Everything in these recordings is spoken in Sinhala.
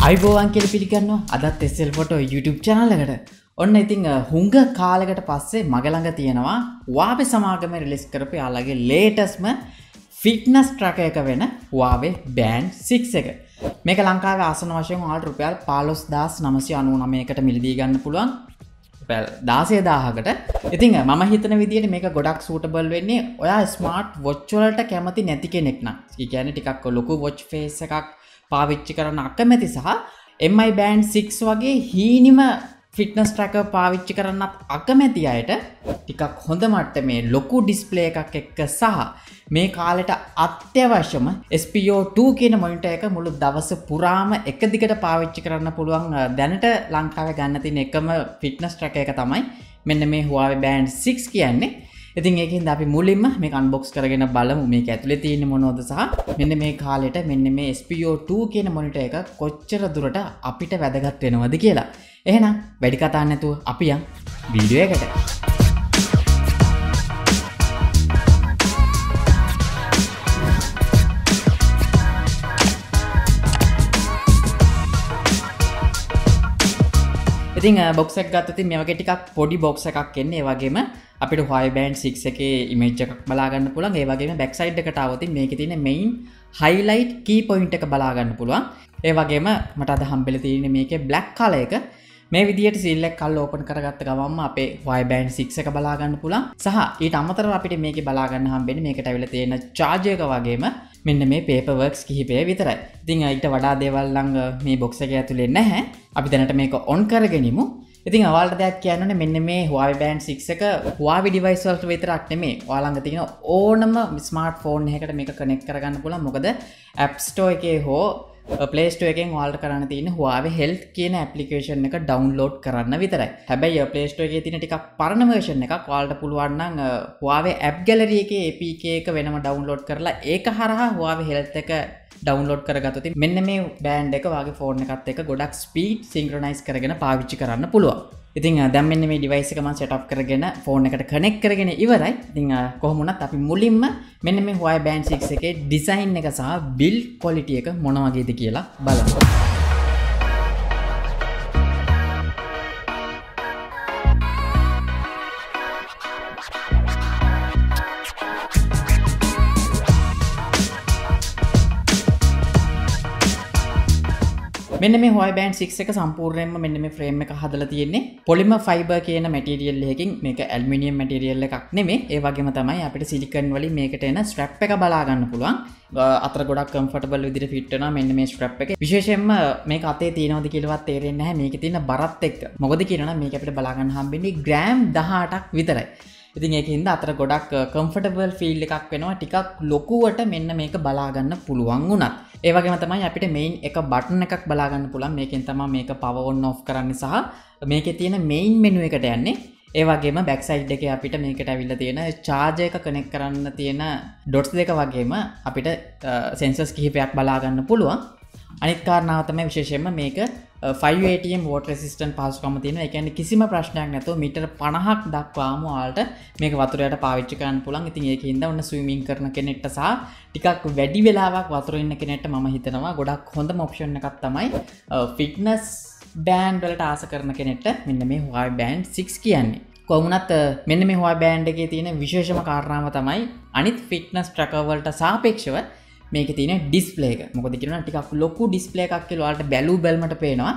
අයිබෝවන් කියලා පිළිගන්නවා අදත් SLPhoto YouTube channel එකට. ඔන්න ඉතින් හුඟ කාලයකට පස්සේ මගේ ළඟ තියෙනවා Huawei සමාගමේ රිලීස් කරපු යාළගේ latestම fitness tracker එක වෙන Huawei Band 6 එක. මේක ලංකාවේ ආසන වශයෙන් ඔයාලට රුපියල් 15999කට මිලදී ගන්න පුළුවන්. රුපියල් 16000කට. ඉතින් මම හිතන විදිහට මේක ගොඩක් suitable වෙන්නේ ඔයා smart watch වලට කැමති නැති කෙනෙක් නම්. ඒ කියන්නේ ටිකක් ලොකු watch face එකක් පාවිච්චි කරන අකමැති සහ MI Band 6 වගේ හීනිම ෆිට්නස් ට්‍රැකර් පාවිච්චි කරන්නත් අකමැති අයට ටිකක් හොඳ මට්ටමේ ලොකු ඩිස්ප්ලේ එකක් එක්ක සහ මේ කාලෙට අත්‍යවශ්‍යම SpO2 කියන මොනිටර් එක මුළු දවස පුරාම එක දිගට පාවිච්චි කරන්න පුළුවන් දැනට ලංකාවේ ගන්න තියෙන එකම ෆිට්නස් ට්‍රැකර් එක තමයි මෙන්න මේ Huawei Band 6 කියන්නේ. ඉතින් ඒකින්ද අපි මුලින්ම මේක අන්බොක්ස් කරගෙන බලමු මේක ඇතුලේ තියෙන්නේ මොනවද සහ මෙන්න මේ කාලෙට මෙන්න මේ SpO2 කියන මොනිටර් එක කොච්චර දුරට අපිට වැදගත් වෙනවද කියලා. එහෙනම් වැඩි කතා නැතුව අපි යන් වීඩියෝ එකට. ඉතින් බොක්ස් එක ගත්තොත් මේ වගේ ටිකක් පොඩි බොක්ස් එකක් එන්නේ. ඒ වගේම අපිට Huawei Band 6 එකේ ඉමේජ් එකක් බලා ගන්න පුළුවන්. ඒ වගේම බෑක් සයිඩ් එකට આવොත් මේකේ තියෙන main highlight key point එක බලා ගන්න පුළුවන්. ඒ වගේම මට අද හම්බෙලා තියෙන්නේ මේකේ black color එක. මේ විදිහට සීල් එක කල් ඕපන් කරගත්ත ගමන්ම අපේ Huawei Band 6 එක බලා ගන්න පුළුවන්. සහ ඊට අමතරව අපිට මේකේ බලා ගන්න හම්බෙන්නේ මේකට ඇවිල්ලා තියෙන charger එක වගේම මෙන්න මේ paper works කිහිපය විතරයි. ඉතින් ඊට වඩා දේවල් නම් මේ box එකේ ඇතුලේ නැහැ. අපි දැනට මේක on කරගෙනමු. ඉතින් ඔයාලට දෙයක් කියන්න ඕනේ මෙන්න මේ Huawei Band 6 එක Huawei device වලට විතරක් නෙමෙයි. ඔයාලා ළඟ තියෙන ඕනම smartphone එකකට මේක connect කරගන්න පුළුවන්. මොකද App Store එකේ හෝ Play Store එකෙන් ඔයාලට කරන්න තියෙන්නේ Huawei Health කියන application එක download කරන්න විතරයි. හැබැයි Play Store එකේ තියෙන ටිකක් පරණ version එකක් ඔයාලට පුළුවන් නම් Huawei App Gallery එකේ APK එක වෙනම download කරලා ඒක හරහා Huawei Health එක download කරගත්තොත් මෙන්න මේ band එක වාගේ phone එකත් එක්ක ගොඩක් speed synchronize කරගෙන පාවිච්චි කරන්න පුළුවන්. ඉතින් දැන් මෙන්න මේ device එක මම setup කරගෙන phone එකට connect කරගෙන ඉවරයි. ඉතින් කොහොම වුණත් අපි මුලින්ම මෙන්න මේ Huawei Band 6 එකේ design එක සහ build quality එක මොන වගේද කියලා බලමු. මෙන්න මේ Huawei Band 6 එක සම්පූර්ණයෙන්ම මෙන්න මේ ෆ්‍රේම් එක හදලා තියෙන්නේ polymer fiber කියන මැටීරියල් එකකින්. මේක ඇලුමිනියම් මැටීරියල් එකක් නෙමෙයි. ඒ වගේම තමයි අපිට සිලිකන් වලින් මේකට එන ස්ට්‍රැප් එක බලා ගන්න පුළුවන්. අතර ගොඩක් කම්ෆර්ටබල් විදිහට ෆිට වෙනවා මෙන්න මේ ස්ට්‍රැප් එක. විශේෂයෙන්ම මේක අතේ තියෙනවද කියලාවත් තේරෙන්නේ නැහැ මේකේ තියෙන බරත් එක්ක. මොකද කියනවා මේක අපිට බලා ගන්න හම්බෙන්නේ ග්‍රෑම් 18ක් විතරයි. ඉතින් ඒකින්ද අතර ගොඩක් කම්ෆර්ටබල් ෆීල් එකක් වෙනවා. ටිකක් ලොකුවට මෙන්න මේක බලා ගන්න පුළුවන් වුණත්. ඒ වගේම තමයි අපිට main එක බටන් එකක් බලා ගන්න පුළුවන්. මේකෙන් තමයි මේක power on off කරන්නේ සහ මේකේ තියෙන main menu එකට යන්නේ. ඒ වගේම back side එකේ අපිට මේකට ඇවිල්ලා තියෙන charger එක connect කරන්න තියෙන dots දෙක වගේම අපිට sensors කිහිපයක් බලා ගන්න පුළුවන්. අනිත් කාරණාව තමයි විශේෂයෙන්ම මේක 5 ATM water resistant පහසුකම තියෙනවා. ඒ කියන්නේ කිසිම ප්‍රශ්නයක් නැතුව මීටර 50ක් දක්වාම ඔයාලට මේක වතුරයට පාවිච්චි කරන්න පුළුවන්. ඉතින් ඒකින්ද ඔන්න ස්විමින් කරන කෙනෙක්ට සහ ටිකක් වැඩි වෙලාවක් වතුරේ ඉන්න කෙනෙක්ට මම හිතනවා ගොඩක් හොඳම ඔප්ෂන් එකක් තමයි ෆිට්නස් බෑන්ඩ් වලට ආස කරන කෙනෙක්ට මෙන්න මේ Huawei Band 6 කියන්නේ. කොහොමුණත් මෙන්න මේ Huawei Band එකේ තියෙන විශේෂම කාරණාව තමයි අනිත් ෆිට්නස් ට්‍රැකර් වලට සාපේක්ෂව මේකේ තියෙන ඩිස්ප්ලේ එක. මොකද කියනවා ටිකක් ලොකු ඩිස්ප්ලේ එකක් කියලා ඔයාලට බැලුමට පේනවා.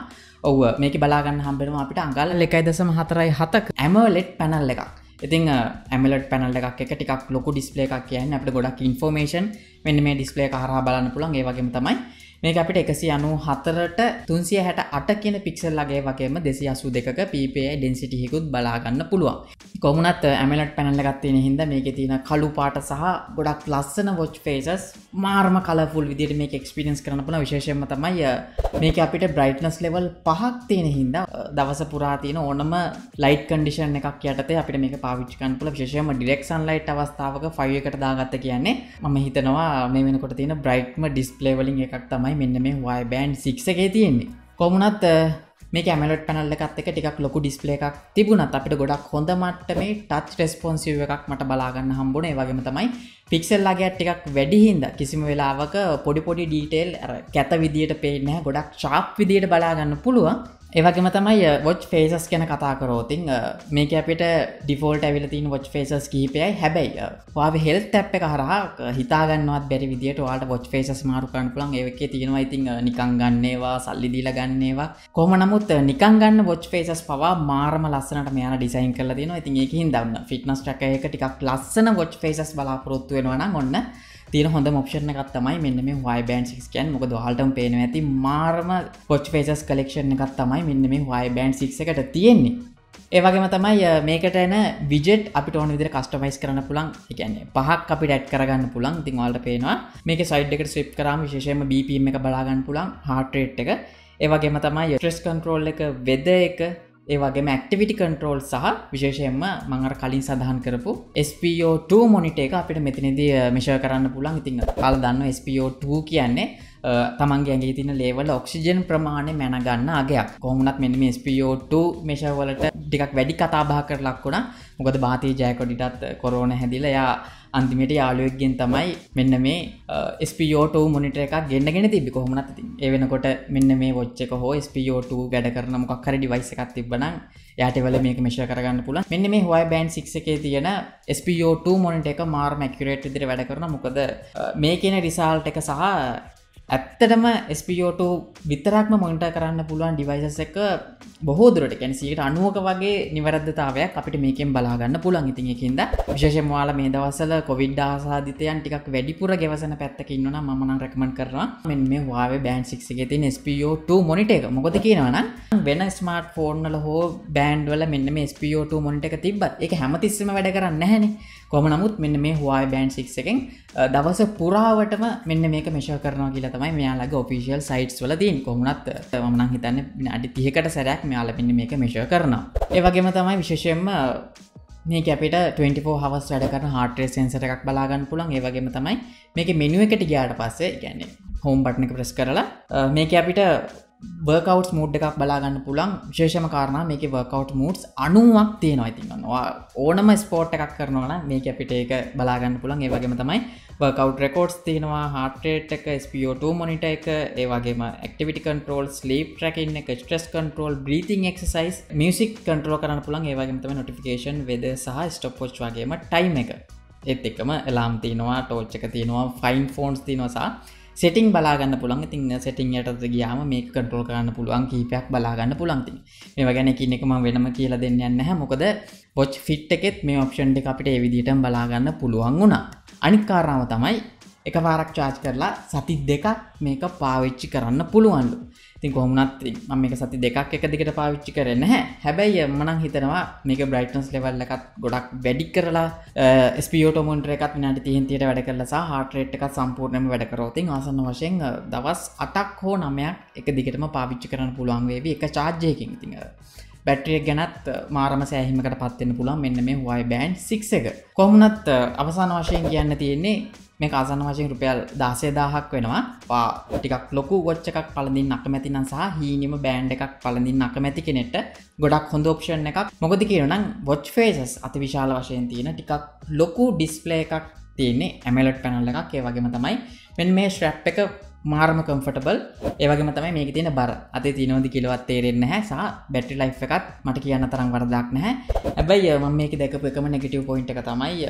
ඔව් මේකේ බලා ගන්න හම්බෙනවා අපිට අඟල් 1.47ක AMOLED panel එකක්. ඉතින් AMOLED panel එකක් එක ටිකක් ලොකු ඩිස්ප්ලේ එකක් කියන්නේ අපිට ගොඩක් ඉන්ෆෝමේෂන් මෙන්න මේ ඩිස්ප්ලේ එක හරහා බලන්න පුළුවන්. ඒ වගේම තමයි මේක අපිට 194ට 368 කියන පික්සල් ලගේ වගේම 282ක PPI density එකකුත් බලා ගන්න පුළුවන්. කොහොමුණත් AMOLED panel එකක් තියෙන හින්දා මේකේ තියෙන කළු පාට සහ ගොඩක් ලස්සන watch faces මාර්ම කලර්ෆුල් විදිහට මේක එක්ස්පීරියන්ස් කරන්න පුළුවන්. විශේෂයෙන්ම තමයි මේක අපිට brightness level 5ක් තියෙන හින්දා දවස පුරා තියෙන ඕනම light condition එකක් යටතේ අපිට මේක පාවිච්චි කරන්න පුළුවන්. විශේෂයෙන්ම direct sunlight අවස්ථාවක 5 එකට දාගත්ත කියන්නේ මම හිතනවා මේ වෙනකොට තියෙන brightම display වලින් එකක් තමයි මෙන්න මේ Huawei Band 6 එකේ තියෙන්නේ. කොහොමුණත් මේක AMOLED panel එකත් එක්ක ටිකක් ලොකු display එකක් තිබුණත් අපිට ගොඩක් හොඳ මට්ටමේ touch responsive එකක් මට බලා ගන්න හම්බුණා. ඒ වගේම තමයි pixel ලගයක් ටිකක් වැඩි හින්දා කිසිම වෙලාවක පොඩි detail අර කැත විදියට පේන්නේ නැහැ. ගොඩක් sharp විදියට බලා ගන්න පුළුවන්. ඒ වගේම තමයි watch faces ගැන කතා කරොත් මේක අපිට default ඇවිල්ලා තියෙන watch faces කිහිපයයි. හැබැයි Huawei Health app එක හරහා හිතා ගන්නවත් බැරි විදියට ඔයාලට watch faces මාරු කරන්න පුළුවන්. ඒකේ තියෙනවා ඉතින් නිකන් ගන්න ඒවා, සල්ලි දීලා ගන්න ඒවා. කොහොම නමුත් නිකන් ගන්න watch faces පවා මාරම ලස්සනට මෙයාලා ඩිසයින් කරලා තියෙනවා. ඉතින් ඒකෙන් දවන්න fitness tracker එක ටිකක් ලස්සන watch faces බලාපොරොත්තු වෙනවා නම් ඔන්න තියෙන හොඳම ඔප්ෂන් එකක් තමයි මෙන්න මේ Huawei Band 6 කියන්නේ. මොකද ඔයාලටම පේනවා ඇති මාරම watch faces collection එකක් තමයි මෙන්න මේ Huawei Band 6 එකට තියෙන්නේ. ඒ වගේම තමයි මේකට එන widget අපිට ඕන විදිහට customize කරන්න පුළුවන්. ඒ කියන්නේ පහක් අපිට add කරගන්න පුළුවන්. ඉතින් ඔයාලට පේනවා මේකේ side එකට swipe කරාම විශේෂයෙන්ම BPM එක බලා ගන්න පුළුවන්, heart rate එක. ඒ වගේම තමයි stress control එක, weather එක, ඒ වගේම activity control සහ විශේෂයෙන්ම මම අර කලින් සඳහන් කරපු SpO2 monitor එක අපිට මෙතනදී measure කරන්න පුළුවන්. ඉතින් ඔයාලා දන්නවා SpO2 කියන්නේ තමන්ගේ ඇඟේ තියෙන ලේවල් ඔක්සිජන් ප්‍රමාණය මැන ගන්න අගයක්. කොහොම වුණත් මෙන්න මේ SpO2 measure වලට ටිකක් වැඩි කතා බහ කරලා ලක් වුණා. මොකද ಭಾರತೀಯ ජයකොඩිටත් කොරෝනා හැදිලා එයා අන්තිමට යාළුවෙක්ගෙන් තමයි මෙන්න මේ SpO2 monitor එකක් ගෙන්නගෙන තිබ්බේ. කොහොම වුණත් ඉතින් ඒ වෙනකොට මෙන්න මේ watch එක හෝ SpO2 වැඩ කරන මොකක් හරි device එකක් තිබ්බනම් එයාට ඒවල මේක measure කරගන්න පුළුවන්. මෙන්න මේ Huawei Band 6 එකේ තියෙන SpO2 monitor එක මාර්ම accurate විදිහට වැඩ කරනවා. මොකද මේකේන result එක සහ ඇත්තටම SpO2 විතරක්ම මොනිටර් කරන්න පුළුවන් devices එක බොහෝ දුරට කියන්නේ 90ක වගේ නිවැරදිතාවයක් අපිට මේකෙන් බලා ගන්න පුළුවන්. ඉතින් ඒකින්ද විශේෂයෙන්ම ඔයාලා මේ දවස්වල COVID ආසාදිතයන් ටිකක් වැඩිපුර ගෙවසන පැත්තක ඉන්නවා නම් මම නම් රෙකමන්ඩ් කරනවා මෙන්න මේ Huawei Band 6 එකේ තියෙන SpO2 monitor එක. මොකද කියනවා නම් වෙන smartphone වල හෝ band වල මෙන්න මේ SpO2 monitor එක තිබ්බත් ඒක හැමතිස්සෙම වැඩ කරන්නේ නැහැනේ. කොහොම නමුත් මෙන්න මේ Huawei Band 6 එකෙන් දවස පුරාවටම මෙන්න මේක measure කරනවා කියලා තමයි මෙයාලගේ official sites වල තියෙන්නේ. කොහොම වුණත් මම නම් හිතන්නේ විනාඩි 30කට සැරයක් මෙයාලා මෙන්න මේක measure කරනවා. ඒ වගේම තමයි විශේෂයෙන්ම මේක අපිට 24 hours වැඩ කරන heart rate sensor එකක් බලා ගන්න පුළුවන්. ඒ වගේම තමයි මේකේ menu එකට ගියාට පස්සේ කියන්නේ home button එක press කරලා මේකේ අපිට workout mode එකක් බලා ගන්න පුළුවන්. විශේෂම කාරණා මේකේ workout modes 90ක් තියෙනවා. ඉතින් ඕනම ස්පෝර්ට් එකක් කරනවා නම් මේක අපිට ඒක බලා ගන්න පුළුවන්. ඒ වගේම තමයි workout records තියෙනවා, heart rate එක, SpO2 monitor එක, ඒ වගේම activity control, sleep tracking එක, stress control, breathing exercise, music control කරන්න පුළුවන්. ඒ වගේම තමයි notification, weather සහ stopwatch වගේම time එක. ඒත් එක්කම alarm තියෙනවා, torch එක තියෙනවා, find phones තියෙනවා සහ setting බලා ගන්න පුළුවන්. ඉතින් setting යටට ගියාම මේක control කරන්න පුළුවන් කීපයක් බලා ගන්න පුළුවන්. ඉතින් මේවා ගැන එකින් එක මම වෙනම කියලා දෙන්න යන්නේ නැහැ. මොකද watch fit එකෙත් මේ option එක අපිට ඒ විදිහටම බලා ගන්න පුළුවන් වුණා. අනිත් කාරණාව තමයි එකපාරක් charge කරලා සති දෙකක් මේක පාවිච්චි කරන්න පුළුවන්ලු. ඉතින් කොහොම වුණත් මම මේක සති දෙකක් එක දිගට පාවිච්චි කරේ නැහැ. හැබැයි මම නම් හිතනවා මේක brightness level එකත් ගොඩක් වැඩි කරලා SpO2 monitor එකත් විනාඩි 30ට වැඩ කරලා සහ heart rate එකත් සම්පූර්ණයෙන්ම වැඩ කරොත් ආසන්න වශයෙන් දවස් 8ක් හෝ 9ක් එක දිගටම පාවිච්චි කරන්න පුළුවන් වේවි එක charge එකකින්. ඉතින් බැටරි එක ගැනත් මාරම සෑහීමකට පත් වෙන්න පුළුවන් මෙන්න මේ Huawei Band 6 එක. කොහොම වුණත් අවසාන වශයෙන් කියන්න තියෙන්නේ මේක ආසන්න වශයෙන් රුපියල් 16000ක් වෙනවා. ටිකක් ලොකු watch එකක් පළඳින්න අකමැති නම් සහ හීනෙම band එකක් පළඳින්න අකමැති කෙනෙක්ට ගොඩක් හොඳ option එකක්. මොකද කියනනම් watch faces අතිවිශාල වශයෙන් තියෙන ටිකක් ලොකු display එකක් තියෙන්නේ AMOLED panel එකක්. ඒ වගේම තමයි මෙන්න මේ strap එක මාරම comfortable. ඒ වගේම තමයි මේකේ තියෙන බර අතේ තියෙනවද කියලාවත් තේරෙන්නේ නැහැ සහ battery life එකත් මට කියන්න තරම් වරදක් නැහැ. හැබැයි මම මේකේ දැකපු එකම negative point එක තමයි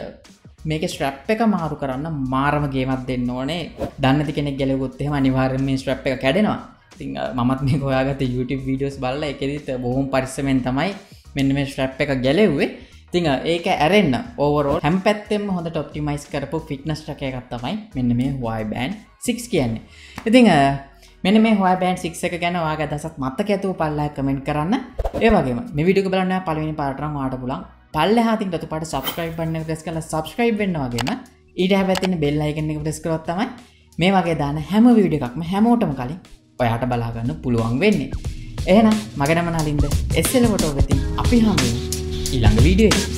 මේකේ strap එක මාරු කරන්න මාරම ගේමක් දෙන්න ඕනේ. දන්නේ නැති කෙනෙක් ගැලවුවොත් එහෙම අනිවාර්යයෙන් මේ strap එක කැඩෙනවා. ඉතින් මමත් මේක හොයාගත්ත YouTube videos බලලා ඒකෙදිත් බොහොම පරිස්සමෙන් තමයි මෙන්න මේ strap එක ගැලෙව්වේ. ඉතින් ඒක ඇරෙන්න overall හැම පැත්තෙම හොඳට optimize කරපු fitness tracker එකක් තමයි මෙන්න මේ Huawei Band 6 කියන්නේ. ඉතින් මෙන්න මේ Huawei Band 6 එක ගැන ඔයාගේ අදහසක් මතක ඇතුව පල්ලෙහා කමෙන්ට් කරන්න. ඒ වගේම මේ වීඩියෝ එක බලන්න පළවෙනි පාරට නම් ඔයාලට පුළුවන් පල්ලෙහා තින් රතු පාට subscribe button එක press කරලා subscribe වෙන්න වගේම ඊට හැබැයි තියෙන bell icon එක press කරොත් තමයි මේ වගේ දාන හැම වීඩියෝ එකක්ම හැමෝටම කලින් ඔයාට බලා ගන්න පුළුවන් වෙන්නේ. එහෙනම් මගේ නම නලින්ද SL photo වෙතින් අපි හම්බෙමු ඊළඟ වීඩියෝ එකේ.